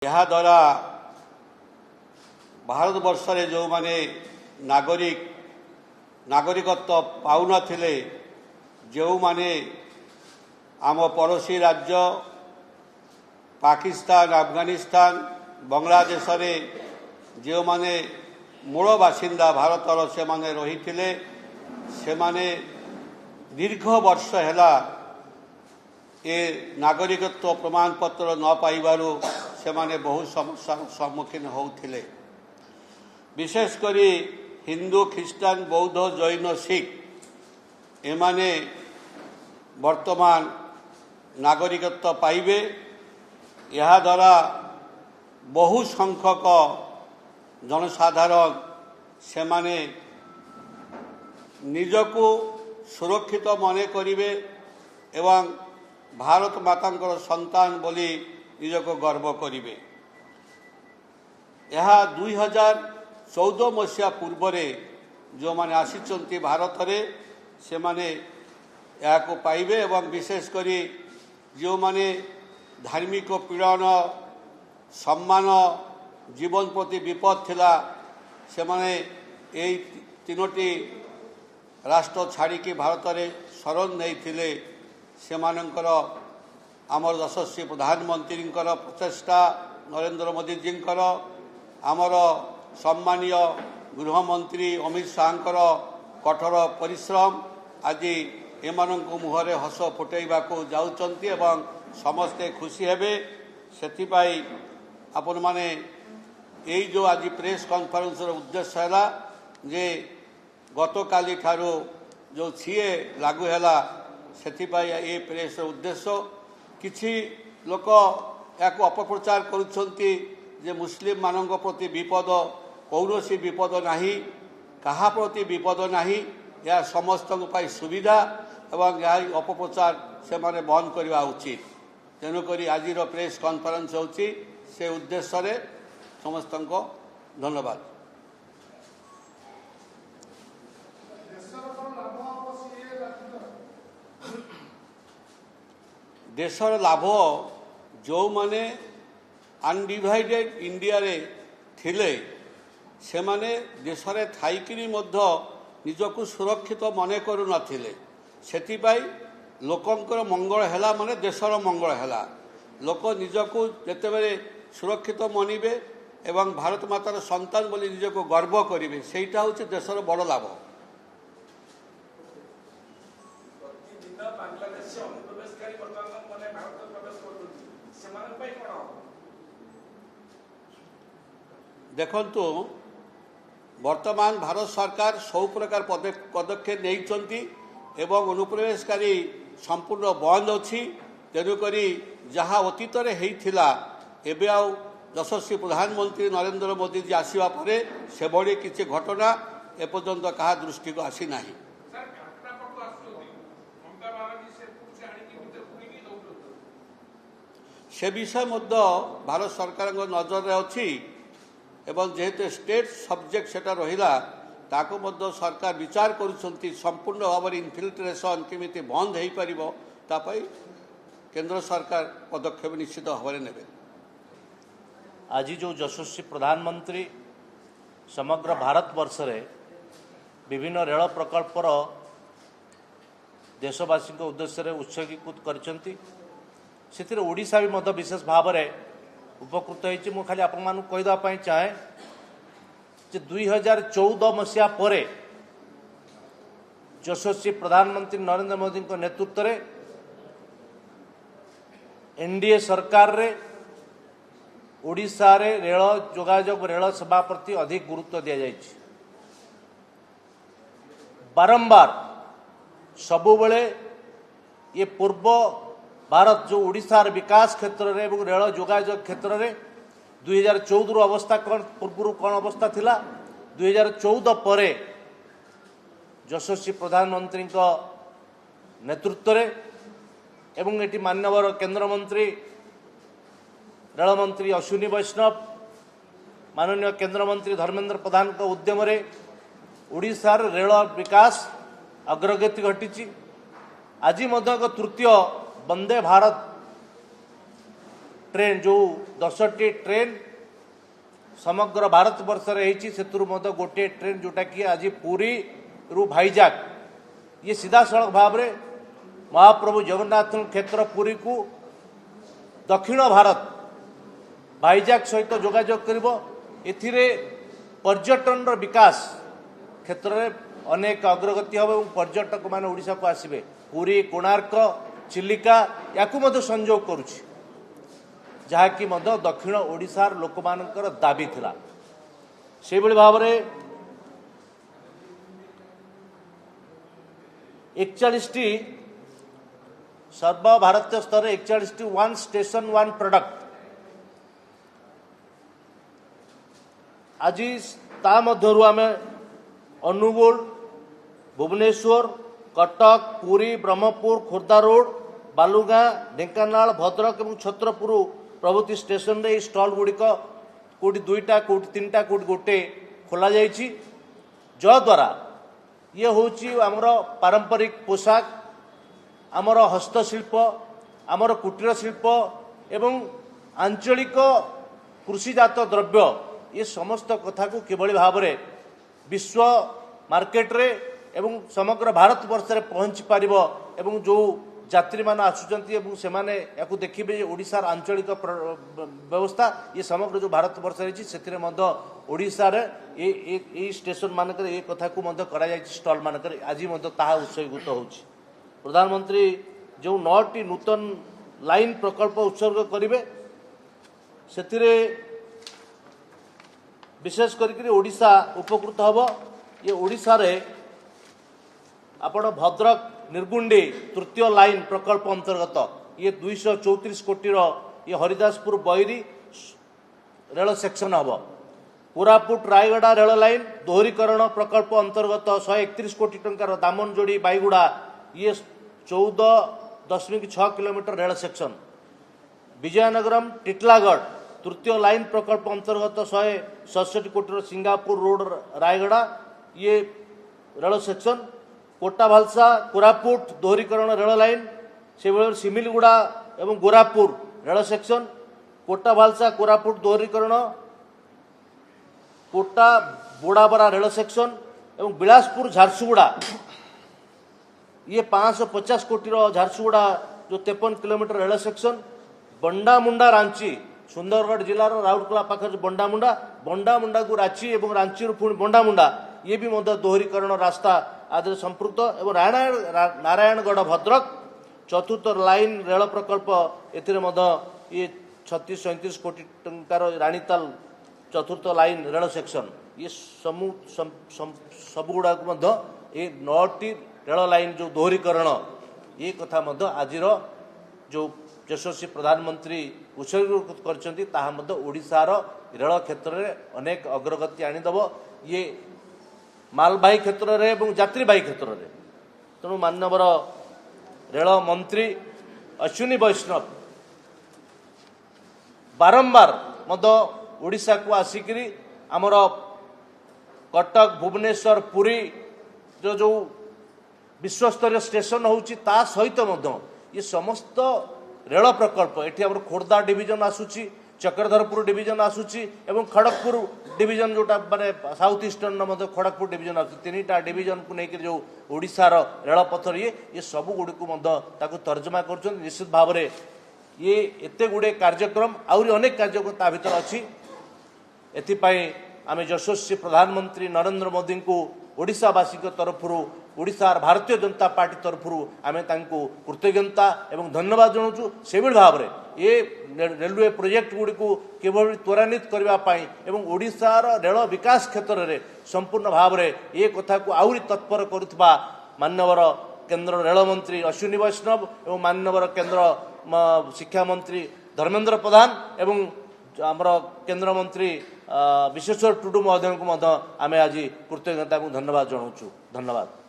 ଏହାଦ୍ୱାରା ଭାରତବର୍ଷରେ ଯେଉଁମାନେ ନାଗରିକତ୍ୱ ପାଉନଥିଲେ, ଯେଉଁମାନେ ଆମ ପଡ଼ୋଶୀ ରାଜ୍ୟ ପାକିସ୍ତାନ, ଆଫଗାନିସ୍ତାନ, ବାଂଲାଦେଶରେ ଯେଉଁମାନେ ମୂଳ ବାସିନ୍ଦା ଭାରତର ସେମାନେ ରହିଥିଲେ, ସେମାନେ ଦୀର୍ଘ ବର୍ଷ ହେଲା ଏ ନାଗରିକତ୍ୱ ପ୍ରମାଣପତ୍ର ନ ପାଇବାରୁ ସେମାନେ ବହୁ ସମସ୍ୟାର ସମ୍ମୁଖୀନ ହେଉଥିଲେ। ବିଶେଷ କରି ହିନ୍ଦୁ, ଖ୍ରୀଷ୍ଟିଆନ, ବୌଦ୍ଧ, ଜୈନ, ଶିଖ ଏମାନେ ବର୍ତ୍ତମାନ ନାଗରିକତ୍ୱ ପାଇବେ। ଏହାଦ୍ୱାରା ବହୁ ସଂଖ୍ୟକ ଜନସାଧାରଣ ସେମାନେ ନିଜକୁ ସୁରକ୍ଷିତ ମନେ କରିବେ ଏବଂ ଭାରତ ମାତାଙ୍କର ସନ୍ତାନ ବୋଲି ନିଜକୁ ଗର୍ବ କରିବେ। ଏହା 2014 ମସିହା ପୂର୍ବରେ ଯେଉଁମାନେ ଆସିଛନ୍ତି ଭାରତରେ ସେମାନେ ଏହାକୁ ପାଇବେ ଏବଂ ବିଶେଷ କରି ଯେଉଁମାନେ ଧାର୍ମିକ ପୀଡ଼ନ, ସମ୍ମାନ, ଜୀବନ ପ୍ରତି ବିପଦ ଥିଲା, ସେମାନେ ଏହି ତିନୋଟି ରାଷ୍ଟ୍ର ଛାଡ଼ିକି ଭାରତରେ ଶରଣ ନେଇଥିଲେ। ସେମାନଙ୍କର ଆମର ଯଶସ୍ୱୀ ପ୍ରଧାନମନ୍ତ୍ରୀଙ୍କର ପ୍ରଚେଷ୍ଟା, ନରେନ୍ଦ୍ର ମୋଦିଜୀଙ୍କର, ଆମର ସମ୍ମାନୀୟ ଗୃହମନ୍ତ୍ରୀ ଅମିତ ଶାହାଙ୍କର କଠୋର ପରିଶ୍ରମ ଆଜି ଏମାନଙ୍କ ମୁହଁରେ ହସ ଫୁଟାଇବାକୁ ଯାଉଛନ୍ତି ଏବଂ ସମସ୍ତେ ଖୁସି ହେବେ। ସେଥିପାଇଁ ଆପଣମାନେ ଏଇ ଯେଉଁ ଆଜି ପ୍ରେସ୍ କନଫରେନ୍ସର ଉଦ୍ଦେଶ୍ୟ ହେଲା ଯେ ଗତକାଲି ଠାରୁ ଯେଉଁ ସିଏ ଲାଗୁ ହେଲା, ସେଥିପାଇଁ ଏ ପ୍ରେସ୍ର ଉଦ୍ଦେଶ୍ୟ। କିଛି ଲୋକ ଏହାକୁ ଅପପ୍ରଚାର କରୁଛନ୍ତି ଯେ ମୁସଲିମମାନଙ୍କ ପ୍ରତି ବିପଦ, କୌଣସି ବିପଦ ନାହିଁ, କାହା ପ୍ରତି ବିପଦ ନାହିଁ, ଏହା ସମସ୍ତଙ୍କ ପାଇଁ ସୁବିଧା ଏବଂ ଏହା ଅପପ୍ରଚାର ସେମାନେ ବନ୍ଦ କରିବା ଉଚିତ। ତେଣୁକରି ଆଜିର ପ୍ରେସ୍ କନଫରେନ୍ସ ହେଉଛି ସେ ଉଦ୍ଦେଶ୍ୟରେ। ସମସ୍ତଙ୍କ ଧନ୍ୟବାଦ। ଦେଶର ଲାଭ ଯେଉଁମାନେ ଅନଡିଭାଇଡେଡ୍ ଇଣ୍ଡିଆରେ ଥିଲେ, ସେମାନେ ଦେଶରେ ଥାଇକିରି ମଧ୍ୟ ନିଜକୁ ସୁରକ୍ଷିତ ମନେ କରୁନଥିଲେ। ସେଥିପାଇଁ ଲୋକଙ୍କର ମଙ୍ଗଳ ହେଲା ମାନେ ଦେଶର ମଙ୍ଗଳ ହେଲା। ଲୋକ ନିଜକୁ ଯେତେବେଳେ ସୁରକ୍ଷିତ ମଣିବେ ଏବଂ ଭାରତ ମାତାର ସନ୍ତାନ ବୋଲି ନିଜକୁ ଗର୍ବ କରିବେ, ସେଇଟା ହେଉଛି ଦେଶର ବଡ଼ ଲାଭ। ଦେଖନ୍ତୁ, ବର୍ତ୍ତମାନ ଭାରତ ସରକାର ସବୁ ପ୍ରକାର ପଦକ୍ଷେପ ନେଇଛନ୍ତି ଏବଂ ଅନୁପ୍ରବେଶକାରୀ ସମ୍ପୂର୍ଣ୍ଣ ବନ୍ଦ ଅଛି। ତେଣୁକରି ଯାହା ଅତୀତରେ ହେଇଥିଲା, ଏବେ ଆଉ ଯଶସ୍ୱୀ ପ୍ରଧାନମନ୍ତ୍ରୀ ନରେନ୍ଦ୍ର ମୋଦିଜୀ ଆସିବା ପରେ ସେଭଳି କିଛି ଘଟଣା ଏପର୍ଯ୍ୟନ୍ତ କାହା ଦୃଷ୍ଟିକୁ ଆସିନାହିଁ। ସେ ବିଷୟ ମଧ୍ୟ ଭାରତ ସରକାରଙ୍କ ନଜରରେ ଅଛି ଏବଂ ଯେହେତୁ ଷ୍ଟେଟ୍ ସବଜେକ୍ଟ ସେଟା ରହିଲା, ତାକୁ ମଧ୍ୟ ସରକାର ବିଚାର କରୁଛନ୍ତି। ସମ୍ପୂର୍ଣ୍ଣ ଭାବରେ ଇନଫିଲ୍ଟ୍ରେସନ୍ କେମିତି ବନ୍ଦ ହୋଇପାରିବ, ତା ପାଇଁ କେନ୍ଦ୍ର ସରକାର ପଦକ୍ଷେପ ନିଶ୍ଚିତ ଭାବରେ ନେବେ। ଆଜି ଯେଉଁ ଯଶସ୍ୱୀ ପ୍ରଧାନମନ୍ତ୍ରୀ ସମଗ୍ର ଭାରତବର୍ଷରେ ବିଭିନ୍ନ ରେଳ ପ୍ରକଳ୍ପର ଦେଶବାସୀଙ୍କ ଉଦ୍ଦେଶ୍ୟରେ ଉତ୍ସର୍ଗୀକୃତ କରିଛନ୍ତି, ସେଥିରେ ଓଡ଼ିଶା ବି ମଧ୍ୟ ବିଶେଷ ଭାବରେ ଉପକୃତ ହୋଇଛି। ମୁଁ ଖାଲି ଆପଣମାନଙ୍କୁ କହିଦେବା ପାଇଁ ଚାହେଁ ଯେ 2014 ମସିହା ପରେ ଯଶସ୍ୱୀ ପ୍ରଧାନମନ୍ତ୍ରୀ ନରେନ୍ଦ୍ର ମୋଦିଙ୍କ ନେତୃତ୍ୱରେ ଏନ୍ଡିଏ ସରକାରରେ ଓଡ଼ିଶାରେ ରେଳ ଯୋଗାଯୋଗ, ରେଳ ସେବା ପ୍ରତି ଅଧିକ ଗୁରୁତ୍ୱ ଦିଆଯାଇଛି। ବାରମ୍ବାର ସବୁବେଳେ ये पूर्व भारत जो ओडिशार विकास क्षेत्र में और रेल जोगाजोग क्षेत्र में 2014 अवस्था कौन पूर्व कौन अवस्था थिला, 2014 पर यशस्वी प्रधानमंत्री नेतृत्व एवं ये मान्यवर केंद्र मंत्री रेल मंत्री अश्विनी वैष्णव, माननीय केंद्र मंत्री धर्मेंद्र प्रधान उद्यम ओडिशार रेल विकास अग्रगति घटी। आज तृतीय वंदे भारत ट्रेन जो 10टी ट्रेन समग्र भारत वर्ष से गोटे ट्रेन जोटा कि आज पुरी रु भाईजाग ये सीधा सड़क भाव में महाप्रभु जगन्नाथ क्षेत्र पुरी को दक्षिण भारत भाईजाग सहित जोगाजोग करिबो। एथिरे पर्यटन विकास क्षेत्र में अनेक अग्रगति हम और पर्यटक मान ओडिशा को आसबे। पुरी कोणार्क चिलिका या संजोग करुछि जहाँकि दक्षिण ओडिशार लोक मानकर दाबी थिला। से भली भाव में 41टी सर्वभारतीय स्तर 41टी वन स्टेशन वन प्रोडक्ट आज ता मध्यरु आमे अनुगुल भुवनेश्वर कटक पुरी ब्रह्मपुर खोर्धा रोड बालुगाँ ढेंकानाल भद्रक और छत्रपुर प्रभृति स्टेशन रे स्टल गुड़िक कौटी 2टा कौटी 3टा कौटी गोटे खोल जद्वारा ये हूँ आमर पारंपरिक पोशाक आमर हस्तशिल्प आमर कुटीर शिल्प एवं आंचलिक कृषिजात द्रव्य ये समस्त कथा को किभली भाव में विश्व मार्केट रे एवं समग्र भारत वर्ष रे पहुँची पारिबो एवं जो यात्री मान आसुचंती एवं से माने याकू देखिबे ओडिशार आंचलिक व्यवस्था ये समग्र जो भारत वर्ष रही से ओडिशार ये स्टेशन मानक ये कथा को करा स्टल मानक आज ताहा उत्सर्गित होउछि। प्रधानमंत्री जो 9टी नूतन लाइन प्रकल्प उत्सर्ग करिवे से विशेष करके ओडिशा उपकृत हब। ये ओडिशा रे आपण भद्रक निर्गुंडी तृतीय लाइन प्रकल्प अंतर्गत ये 234 कोटीर ये हरिदासपुर बैरी रेल सेक्शन हम। कोरापुट रायगड़ा रेल लाइन दोहरीकरण प्रकल्प अंतर्गत 131 कोटी टंकार दामनजोड़ी बाईगुड़ा ये 14.6 kilometre rail section. Vizianagaram Titlagarh तृतीय लाइन प्रकल्प अंतर्गत 167 कोटी सिंगापुर रोड रायगड़ा ये रेल सेक्शन। कोटा भालसा कोरापुट दोहरीकरण रेल लाइन से सिमिलगुड़ा एवं गोरापुर रेल सेक्शन। कोटा भालसा कोरापुट दोहरीकरण कोटा बोड़ाबरा रेल सेक्शन एवं बिलासपुर झारसुगुड़ा ये 550 कोटी झारसुगुड़ा जो 53 kilometre rail section. Bandamunda Ranchi Sundargarh जिलार राउरकेला पाखर बंडामुंडा बंडामुंडा को रांची और रांची पुणी बंडामुंडा ये भी दोहरीकरण रास्ता आदि संपृक्त एवं नारायणगढ़ भद्रक चतुर्थ लाइन रेल प्रकल्प ये 36-37 कोटी टंकार रानीताल चतुर्थ लाइन रेल सेक्शन ये सबुगुड़ा ये 9टी रेल लाइन जो दोहरीकरण ये कथा आज जो यशस्वी प्रधानमंत्री उत्सर्ग कर ओडिशार रेल क्षेत्र में अनेक अग्रगति आनीदेव। ये मालबाही क्षेत्र में और यात्रीबाही क्षेत्र में तेणु मानवर रेल मंत्री अश्विनी वैष्णव बारंबार ओडिशा को आसिक आमर कटक भुवनेश्वर पुरी जो विश्वस्तरीय स्टेशन होची ता सहित ये समस्त रेल प्रकल्प एठी आमर खोर्धा डिविजन आसुची चक्रधरपुर डिविजन आसुची एवं खड़गपुर डिविजन जोटा माने साउथ ईस्टर्न खड़गपुर डिविजन आसुची 3टा डिविजन को लेकर जो ओडिशार रेलपथर ये सब गुड़ी को तर्जमा कर निश्चित भाव में ये एते गुड़े कार्यक्रम आउरी अनेक कार्यक्रम ता भीतर अच्छी। एथिपाई आमे यशस्वी प्रधानमंत्री नरेंद्र मोदी को ओडिशावासी तरफ ओडिशार भारतीय जनता पार्टी तरफ आमे तांको कृतज्ञता एवं धन्यवाद जनाऊँ। से भाव में ये रेलवे प्रोजेक्ट गुड़ी को केवल त्वरान्वित करने एवं ओडिशार रेल विकास क्षेत्र में संपूर्ण भाव में ये कथा को आउरी तत्पर करुवा मानवर केंद्र रेल मंत्री अश्विनी वैष्णव एवं मानवर केंद्र शिक्षा मंत्री धर्मेंद्र प्रधान एवं आमर केंद्र मंत्री विश्वेश्वर टुडू महोदय को आमे आज कृतज्ञता धन्यवाद जनाऊँ। धन्यवाद।